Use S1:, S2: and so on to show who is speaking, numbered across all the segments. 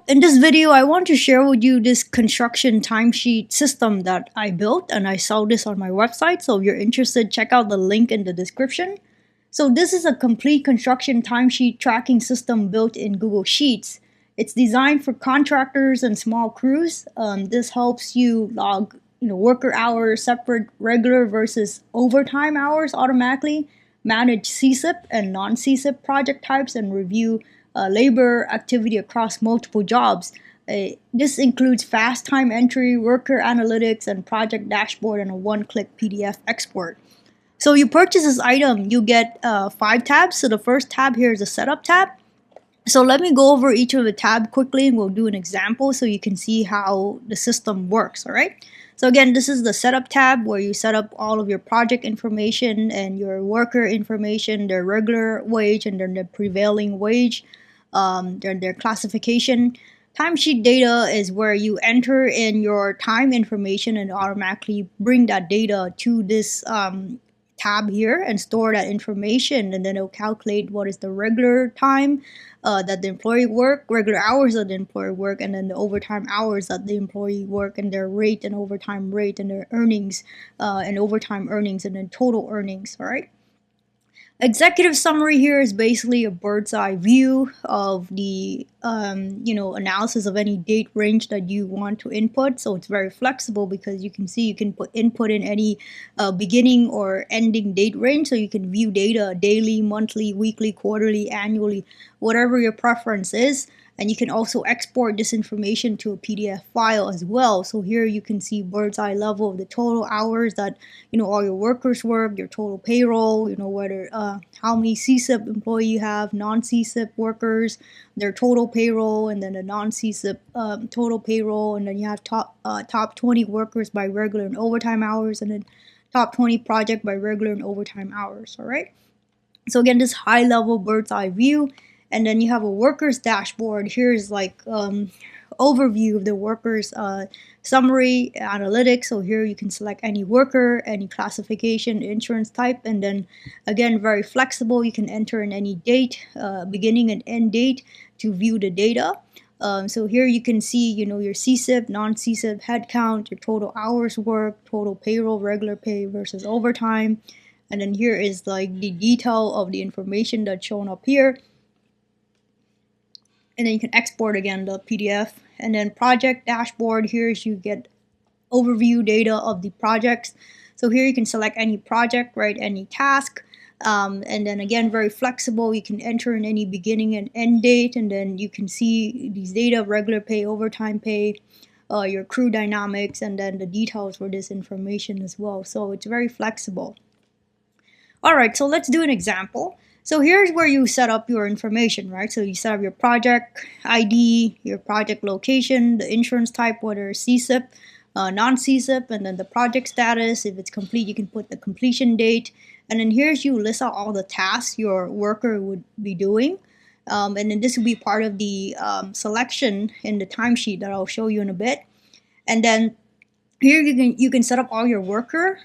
S1: in this video, I want to share with you this construction timesheet system that I built, and I saw this on my website. So if you're interested, check out the link in the description. So this is a complete construction timesheet tracking system built in Google Sheets. It's designed for contractors and small crews. This helps you log worker hours, separate regular versus overtime hours automatically, manage CCIP and non-CCIP project types, and review labor activity across multiple jobs. This includes fast time entry, worker analytics, and project dashboard, and a one-click PDF export. So you purchase this item, you get 5 tabs. So the first tab here is the setup tab. So let me go over each of the tabs quickly, and we'll do an example so you can see how the system works, all right? So again, this is the setup tab where you set up all of your project information and your worker information, their regular wage and then their prevailing wage, their classification. Timesheet data is where you enter in your time information and automatically bring that data to this tab here and store that information, and then it'll calculate what is the regular time that the employee work, regular hours that the employee work, and then the overtime hours that the employee work, and their rate and overtime rate, and their earnings and overtime earnings, and then total earnings. All right. Executive summary here is basically a bird's eye view of the analysis of any date range that you want to input. So it's very flexible because you can see you can put input in any beginning or ending date range. So you can view data daily, monthly, weekly, quarterly, annually, whatever your preference is. And you can also export this information to a PDF file as well. So here you can see bird's eye level of the total hours that all your workers work, your total payroll, whether how many CCIP employee you have, non-CCIP workers, their total payroll, and then the non-CCIP total payroll, and then you have top 20 workers by regular and overtime hours, and then top 20 project by regular and overtime hours. All right. So again, this high level bird's eye view. And then you have a workers dashboard. Here's like overview of the workers summary analytics. So here you can select any worker, any classification, insurance type, and then again very flexible. You can enter in any date, beginning and end date to view the data. So here you can see your CCIP, non-CCIP headcount, your total hours worked, total payroll, regular pay versus overtime, and then here is like the detail of the information that's shown up here. And then you can export again the PDF, and then project dashboard. Here you get overview data of the projects. So here you can select any project, right, any task, and then again very flexible. You can enter in any beginning and end date, and then you can see these data: regular pay, overtime pay, your crew dynamics, and then the details for this information as well. So it's very flexible. All right, so let's do an example. So here's where you set up your information, right? So you set up your project ID, your project location, the insurance type, whether CCIP, non-CCIP, and then the project status. If it's complete, you can put the completion date. And then here's you list out all the tasks your worker would be doing. And then this will be part of the selection in the timesheet that I'll show you in a bit. And then here you can set up all your worker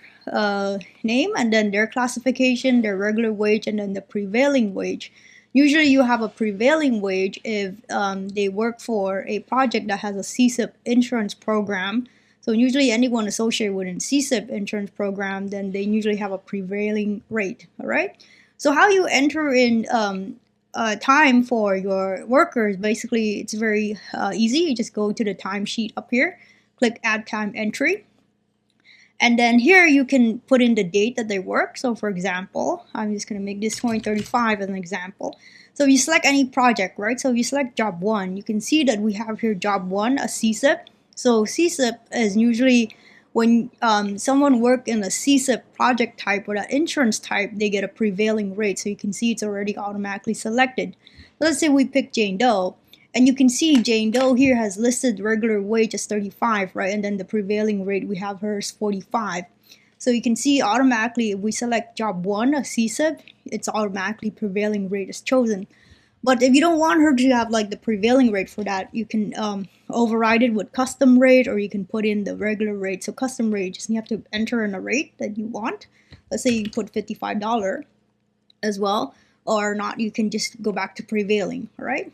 S1: name, and then their classification, their regular wage, and then the prevailing wage. Usually you have a prevailing wage if they work for a project that has a CCIP insurance program. So usually anyone associated with a CCIP insurance program, then they usually have a prevailing rate. All right. So how you enter in time for your workers, basically it's very easy. You just go to the timesheet up here, click add time entry. And then here you can put in the date that they work. So for example, I'm just going to make this 2035 as an example. So you select any project, right? So if you select job 1, you can see that we have here job 1, a CCIP. So CCIP is usually when someone work in a CCIP project type or that insurance type, they get a prevailing rate. So you can see it's already automatically selected. Let's say we pick Jane Doe. And you can see Jane Doe here has listed regular wage as 35, right? And then the prevailing rate we have her is 45. So you can see automatically if we select job 1, a CCIP, it's automatically prevailing rate is chosen. But if you don't want her to have like the prevailing rate for that, you can override it with custom rate, or you can put in the regular rate. So custom rate, just you have to enter in a rate that you want. Let's say you put $55 as well, or not, you can just go back to prevailing, all right?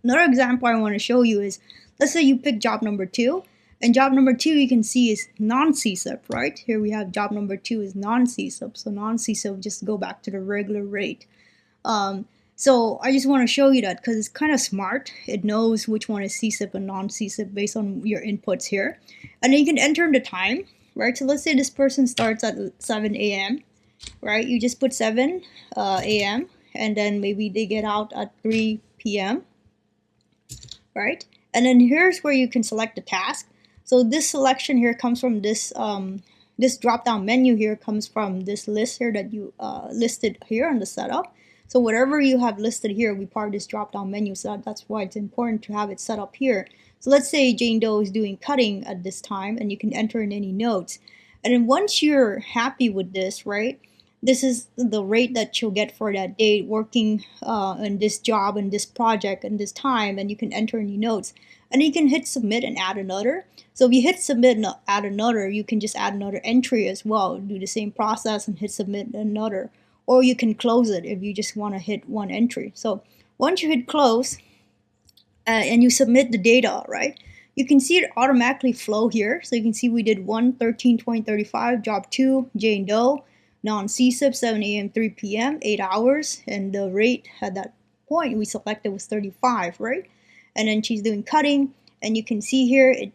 S1: another example I want to show you is, let's say you pick job number 2, and job number 2 you can see is non-CCIP, right? Here we have job number 2 is non-CCIP, so non-CCIP, just go back to the regular rate. So I just want to show you that because it's kind of smart. It knows which one is CCIP and non-CCIP based on your inputs here. And then you can enter in the time, right? So let's say this person starts at 7 a.m., right? You just put 7 a.m. and then maybe they get out at 3 p.m., right? And then here's where you can select the task. So this selection here comes from this this drop-down menu here comes from this list here that you listed here on the setup. So whatever you have listed here will be part of this drop-down menu. So that's why it's important to have it set up here. So let's say Jane Doe is doing cutting at this time, and you can enter in any notes. And then once you're happy with this, right, this is the rate that she'll get for that day working in this job and this project and this time, and you can enter any notes. And you can hit submit and add another. So if you hit submit and add another, you can just add another entry as well, do the same process and hit submit another. Or you can close it if you just want to hit one entry. So once you hit close and you submit the data, right, you can see it automatically flow here. So you can see we did 1/13/2035, job 2, Jane Doe, non-CCIP, 7 a.m., 3 p.m., 8 hours, and the rate at that point we selected was 35, right? And then she's doing cutting, and you can see here it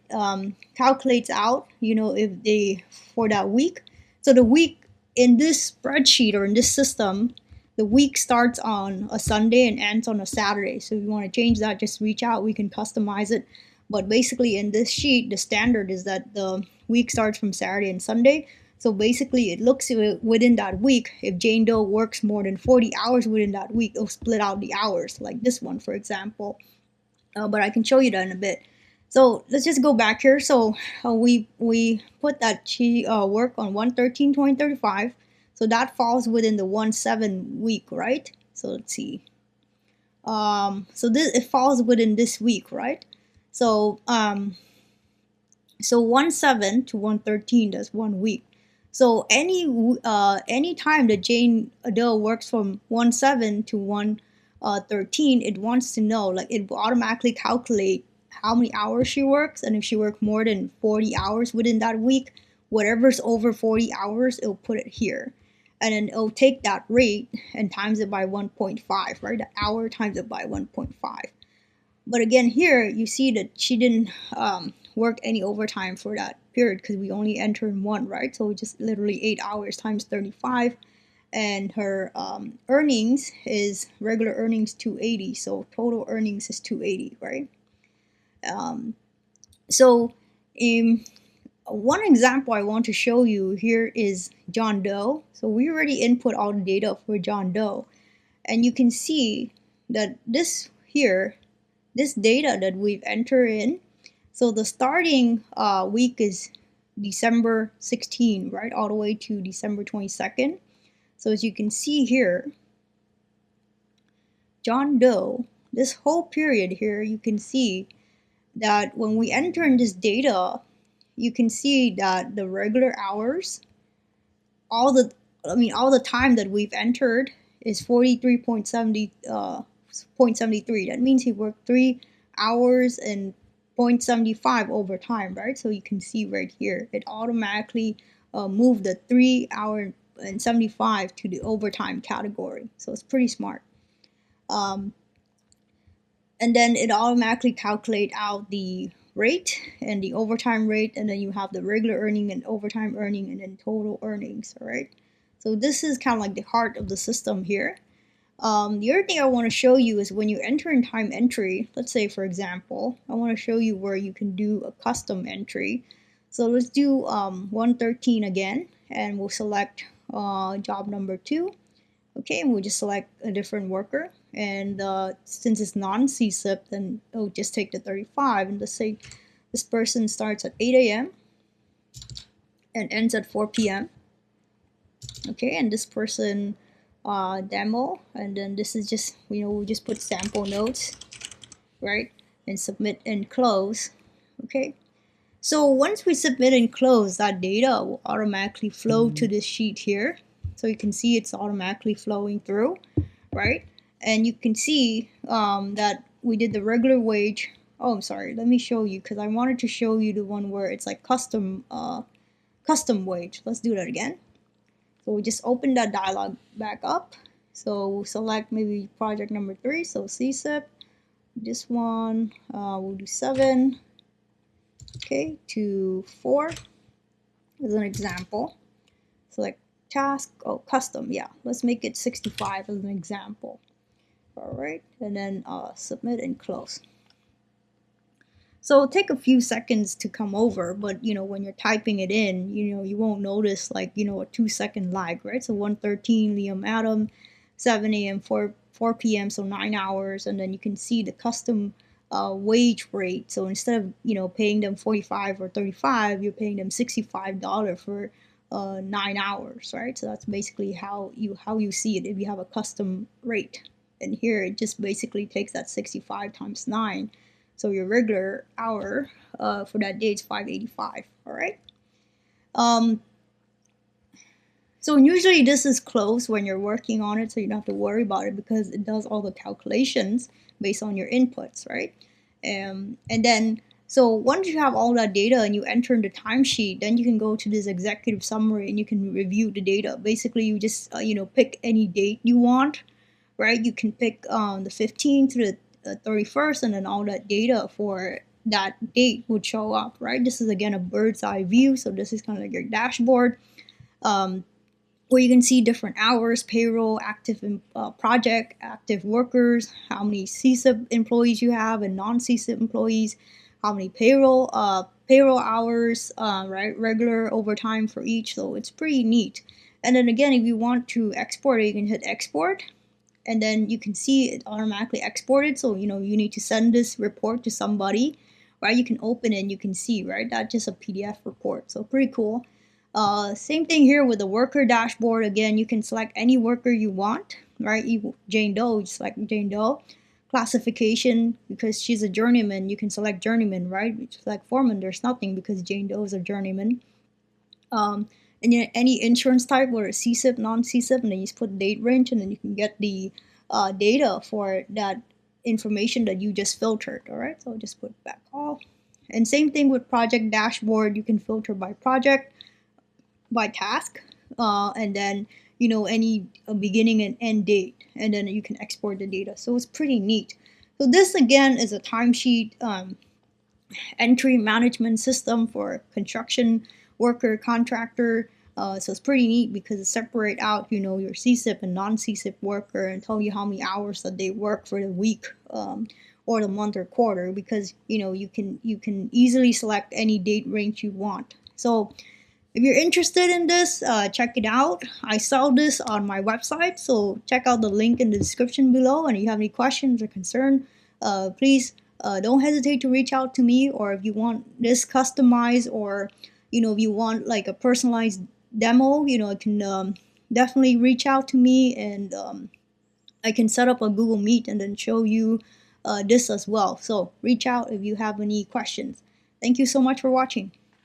S1: calculates out, you know, if they for that week. So the week in this spreadsheet or in this system, the week starts on a Sunday and ends on a Saturday. So if you want to change that, just reach out. We can customize it. But basically in this sheet, the standard is that the week starts from Saturday and Sunday. So basically it looks within that week, if Jane Doe works more than 40 hours within that week, it'll split out the hours, like this one, for example. But I can show you that in a bit. So let's just go back here. So we put that she worked on 1/13/2035. So that falls within the 1/7 week, right? So let's see. So this it falls within this week, right? So so 1/7 to 1/13, that's 1 week. So any time that Jane Doe works from 1/7 to 1/13, it wants to know, like it will automatically calculate how many hours she works, and if she worked more than 40 hours within that week, whatever's over 40 hours, it'll put it here. And then it'll take that rate and times it by 1.5, right? The hour times it by 1.5. But again, here you see that she didn't work any overtime for that period because we only entered one, right? So just literally 8 hours times 35. And her earnings is regular earnings 280. So total earnings is 280, right? So one example I want to show you here is John Doe. So we already input all the data for John Doe, and you can see that this here, this data that we've entered in, so the starting week is December 16, right, all the way to December 22nd. So as you can see here, John Doe, this whole period here, you can see that when we enter in this data, you can see that the regular hours, all the time that we've entered is 43.73. That means he worked 3 hours and 0.75 overtime, right? So you can see right here, it automatically moved the 3 hour and 75 to the overtime category. So it's pretty smart. And then it automatically calculate out the rate and the overtime rate, and then you have the regular earning and overtime earning and then total earnings, all right? So this is kind of like the heart of the system here. The other thing I want to show you is when you enter in time entry, let's say for example, I want to show you where you can do a custom entry. So let's do 1/13 again, and we'll select job number 2. Okay, and we'll just select a different worker, and since it's non-CCIP, then it'll just take the 35, and let's say this person starts at 8 a.m. and ends at 4 p.m. Okay, and this person demo, and then this is just, we just put sample notes, right, and submit and close. Okay, so once we submit and close, that data will automatically flow to this sheet here. So you can see it's automatically flowing through, right? And you can see that we did the regular wage. Oh, I'm sorry. Let me show you because I wanted to show you the one where it's like custom wage. Let's do that again. So we just open that dialog back up. So select maybe project number 3. So CCIP. This one we'll do 7. Okay, to 4 as an example. Select task. Oh, custom. Yeah, let's make it 65 as an example. All right, and then submit and close. So it'll take a few seconds to come over, but when you're typing it in, you won't notice like a 2-second lag, right? So 1:13 Liam Adam, 7 a.m. 4 p.m. so 9 hours, and then you can see the custom wage rate. So instead of paying them 45 or 35, you're paying them $65 for 9 hours, right? So that's basically how you see it if you have a custom rate. And here it just basically takes that 65 times 9. So your regular hour for that day is 585. All right. So usually this is closed when you're working on it, so you don't have to worry about it because it does all the calculations based on your inputs, right? And then so once you have all that data and you enter in the timesheet, then you can go to this executive summary and you can review the data. Basically, you just pick any date you want, right? You can pick the 15th to the 31st, and then all that data for that date would show up, right? This is again a bird's eye view, so this is kind of like your dashboard where you can see different hours, payroll, active project, active workers, how many CCIP employees you have and non-CCIP employees, how many payroll hours, right? Regular overtime for each, so it's pretty neat. And then again, if you want to export it, you can hit export. And then you can see it automatically exported. So, you need to send this report to somebody, right? You can open it and you can see, right? That's just a PDF report. So pretty cool. Same thing here with the worker dashboard. Again, you can select any worker you want, right? Jane Doe, you select Jane Doe. Classification, because she's a journeyman, you can select journeyman, right? Select foreman, there's nothing because Jane Doe is a journeyman. And any insurance type, whether it's CCIP, non-CCIP, and then you just put date range, and then you can get the data for that information that you just filtered. All right, so I'll just put back off. And same thing with project dashboard. You can filter by project, by task, and then any beginning and end date, and then you can export the data. So it's pretty neat. So this again is a timesheet entry management system for construction worker, contractor. So it's pretty neat because it separates out, your CCIP and non-CCIP worker and tell you how many hours that they work for the week or the month or quarter, because you can easily select any date range you want. So if you're interested in this, check it out. I sell this on my website, so check out the link in the description below. And if you have any questions or concern, please don't hesitate to reach out to me. Or if you want this customized, or if you want like a personalized demo, I can definitely reach out to me, and I can set up a Google Meet and then show you this as well. So reach out if you have any questions. Thank you so much for watching.